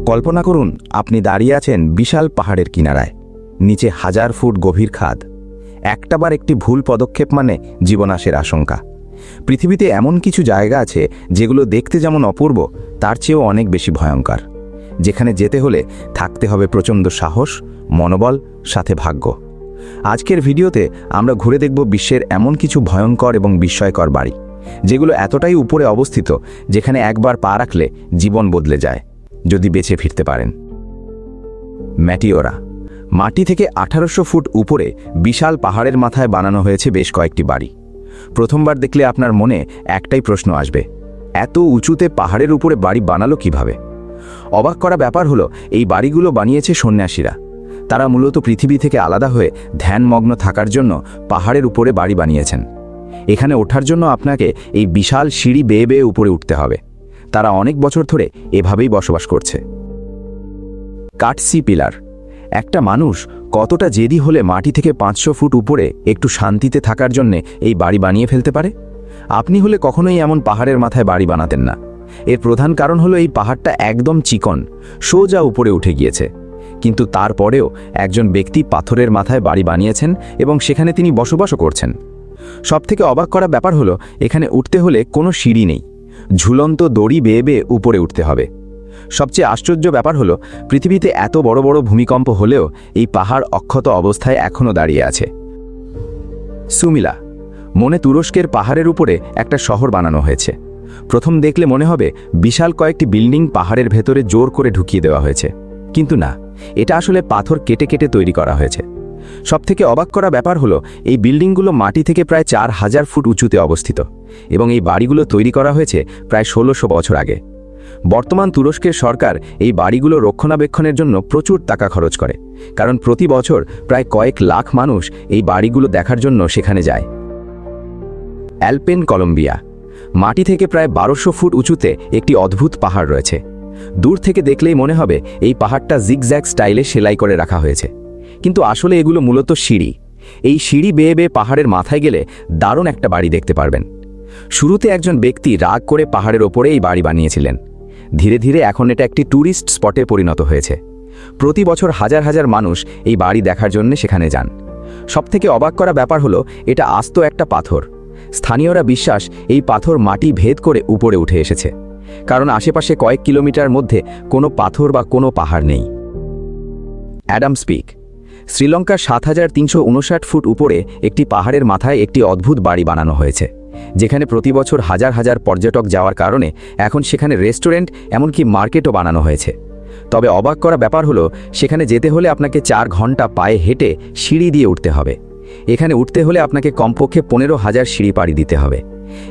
কল্পনা করুন আপনি দাঁড়িয়ে আছেন বিশাল পাহাড়ের কিনারায়, নিচে 1000 ফুট গভীর খাদ। একটাবার একটি ভুল পদক্ষেপ মানে জীবনাশের আশঙ্কা। পৃথিবীতে এমন কিছু জায়গা আছে যেগুলো দেখতে যেমন অপূর্ব, তার চেয়েও অনেক বেশি ভয়ঙ্কর, যেখানে যেতে হলে থাকতে হবে প্রচণ্ড সাহস, মনোবল, সাথে ভাগ্য। আজকের ভিডিওতে আমরা ঘুরে দেখব বিশ্বের এমন কিছু ভয়ঙ্কর এবং বিস্ময়কর বাড়ি, যেগুলো এতটাই উপরে অবস্থিত যেখানে একবার পা রাখলে জীবন বদলে যায়, যদি বেঁচে ফিরতে পারেন। ম্যাটিওরা মাটি থেকে 1800 ফুট উপরে বিশাল পাহাড়ের মাথায় বানানো হয়েছে বেশ কয়েকটি বাড়ি। প্রথমবার দেখলে আপনার মনে একটাই প্রশ্ন আসবে, এত উঁচুতে পাহাড়ের উপরে বাড়ি বানালো কিভাবে? অবাক করা ব্যাপার হলো, এই বাড়িগুলো বানিয়েছে সন্ন্যাসীরা। তারা মূলত পৃথিবী থেকে আলাদা হয়ে ধ্যানমগ্ন থাকার জন্য পাহাড়ের উপরে বাড়ি বানিয়েছেন। এখানে ওঠার জন্য আপনাকে এই বিশাল সিঁড়ি বেয়ে বেয়ে উপরে উঠতে হবে। তারা অনেক বছর ধরে এভাবেই বসবাস করছে। কাটসি পিলার। একটা মানুষ কতটা জেদি হলে মাটি থেকে 500 ফুট উপরে একটু শান্তিতে থাকার জন্য এই বাড়ি বানিয়ে ফেলতে পারে? আপনি হলে কখনোই এমন পাহাড়ের মাথায় বাড়ি বানাতেন না। এর প্রধান কারণ হলো এই পাহাড়টা একদম চিকন, সোজা উপরে উঠে গিয়েছে। কিন্তু তারপরেও একজন ব্যক্তি পাথরের মাথায় বাড়ি বানিয়েছেন এবং সেখানে তিনি বসবাসও করছেন। সবথেকে অবাক করা ব্যাপার হলো, এখানে উঠতে হলে কোনো সিঁড়ি নেই, ঝুলন্ত দড়ি বেয়ে বেয়ে উপরে উঠতে হবে। সবচেয়ে আশ্চর্য ব্যাপার হলো, পৃথিবীতে এত বড় বড় ভূমিকম্প হলেও এই পাহাড় অক্ষত অবস্থায় এখনও দাঁড়িয়ে আছে। সুমিলা মনে তুরস্কের পাহাড়ের উপরে একটা শহর বানানো হয়েছে। প্রথম দেখলে মনে হবে বিশাল কয়েকটি বিল্ডিং পাহাড়ের ভেতরে জোর করে ঢুকিয়ে দেওয়া হয়েছে, কিন্তু না, এটা আসলে পাথর কেটে কেটে তৈরি করা হয়েছে। সবথেকে অবাক করা ব্যাপার হলো, এই বিল্ডিংগুলো মাটি থেকে প্রায় 4000 ফুট উঁচুতে অবস্থিত এবং এই বাড়িগুলো তৈরি করা হয়েছে প্রায় 1600 বছর আগে। বর্তমান তুরস্কের সরকার এই বাড়িগুলো রক্ষণাবেক্ষণের জন্য প্রচুর টাকা খরচ করে, কারণ প্রতি বছর প্রায় কয়েক লাখ মানুষ এই বাড়িগুলো দেখার জন্য সেখানে যায়। অ্যালপেন কলম্বিয়া মাটি থেকে প্রায় 1200 ফুট উঁচুতে একটি অদ্ভুত পাহাড় রয়েছে। দূর থেকে দেখলেই মনে হবে এই পাহাড়টা জিগজ্যাগ স্টাইলে সেলাই করে রাখা হয়েছে, কিন্তু আসলে এগুলো মূলত সিঁড়ি। এই সিঁড়ি বেয়ে বেয়ে পাহাড়ের মাথায় গেলে দারুণ একটা বাড়ি দেখতে পারবেন। শুরুতে একজন ব্যক্তি রাগ করে পাহাড়ের ওপরে এই বাড়ি বানিয়েছিলেন। ধীরে ধীরে এখন এটা একটি ট্যুরিস্ট স্পটে পরিণত হয়েছে। প্রতি বছর হাজার হাজার মানুষ এই বাড়ি দেখার জন্য সেখানে যান। সবথেকে অবাক করা ব্যাপার হলো, এটা আস্ত একটা পাথর। স্থানীয়রা বিশ্বাস এই পাথর মাটি ভেদ করে উপরে উঠে এসেছে, কারণ আশেপাশে কয়েক কিলোমিটার মধ্যে কোনো পাথর বা কোনো পাহাড় নেই। অ্যাডামস পিক শ্রীলঙ্কার 7359 ফুট উপরে একটি পাহাড়ের মাথায় একটি অদ্ভুত বাড়ি বানানো হয়েছে, যেখানে প্রতি বছর হাজার হাজার পর্যটক যাওয়ার কারণে এখন সেখানে রেস্টুরেন্ট, এমনকি মার্কেটও বানানো হয়েছে। তবে অবাক করা ব্যাপার হলো, সেখানে যেতে হলে আপনাকে 4 ঘন্টা পায়ে হেঁটে সিঁড়ি দিয়ে উঠতে হবে। এখানে উঠতে হলে আপনাকে কমপক্ষে 15,000 সিঁড়ি পাড়ি দিতে হবে।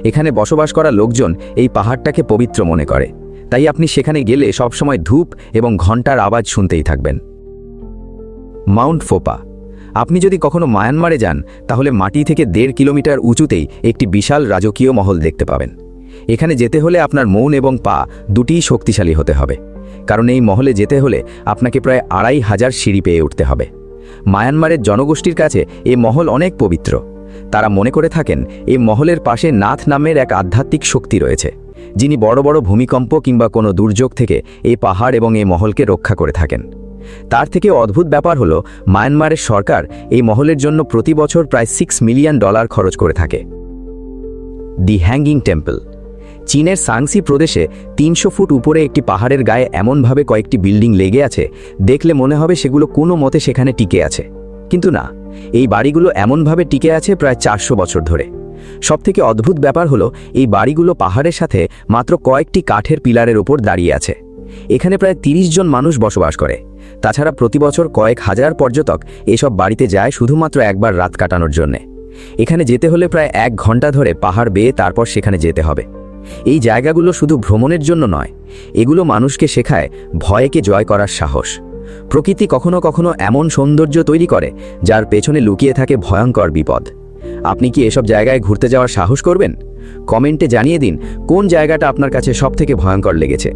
এখানে বসবাস করা লোকজন এই পাহাড়টাকে পবিত্র মনে করে, তাই আপনি সেখানে গেলে সবসময় ধূপ এবং ঘণ্টার আওয়াজ শুনতেই থাকবেন। মাউন্ট ফোপা আপনি যদি কখনো মায়ানমারে যান, তাহলে মাটি থেকে 1.5 কিলোমিটার উঁচুতেই একটি বিশাল রাজকীয় মহল দেখতে পাবেন। এখানে যেতে হলে আপনার মন এবং পা দুটিই শক্তিশালী হতে হবে, কারণ এই মহলে যেতে হলে আপনাকে প্রায় 2500 সিঁড়ি পেয়ে উঠতে হবে। মায়ানমারের জনগোষ্ঠীর কাছে এই মহল অনেক পবিত্র। তারা মনে করে থাকেন এই মহলের পাশে নাথ নামের এক আধ্যাত্মিক শক্তি রয়েছে, যিনি বড় বড় ভূমিকম্প কিংবা কোনো দুর্যোগ থেকে এই পাহাড় এবং এই মহলকে রক্ষা করে থাকেন। তার থেকে অদ্ভুত ব্যাপার হলো, মায়ানমারের সরকার এই মহলের জন্য প্রতি বছর প্রায় $6 মিলিয়ন খরচ করে থাকে। দি হ্যাঙ্গিং টেম্পল চীনের সাংসি প্রদেশে 300 ফুট উপরে একটি পাহাড়ের গায়ে এমনভাবে কয়েকটি বিল্ডিং লেগে আছে, দেখলে মনে হবে সেগুলো কোনো মতে সেখানে টিকে আছে, কিন্তু না, এই বাড়িগুলো এমনভাবে টিকে আছে প্রায় 400 বছর ধরে। সবথেকে অদ্ভুত ব্যাপার হলো, এই বাড়িগুলো পাহাড়ের সাথে মাত্র কয়েকটি কাঠের পিলারের ওপর দাঁড়িয়ে আছে। এখানে প্রায় 30 জন মানুষ বসবাস করে। তাছাড়া প্রতি বছর কয়েক হাজার পর্যটক এসব বাড়িতে যায় শুধুমাত্র একবার রাত কাটানোর জন্যে। এখানে যেতে হলে প্রায় 1 ঘন্টা ধরে পাহাড় বেয়ে তারপর সেখানে যেতে হবে। এই জায়গাগুলো শুধু ভ্রমণের জন্য নয়, এগুলো মানুষকে শেখায় ভয়কে জয় করার সাহস। প্রকৃতি কখনো কখনো এমন সৌন্দর্য তৈরি করে যার পেছনে লুকিয়ে থাকে ভয়ঙ্কর বিপদ। আপনি কি এসব জায়গায় ঘুরতে যাওয়ার সাহস করবেন? কমেন্টে জানিয়ে দিন কোন জায়গাটা আপনার কাছে সবথেকে ভয়ঙ্কর লেগেছে।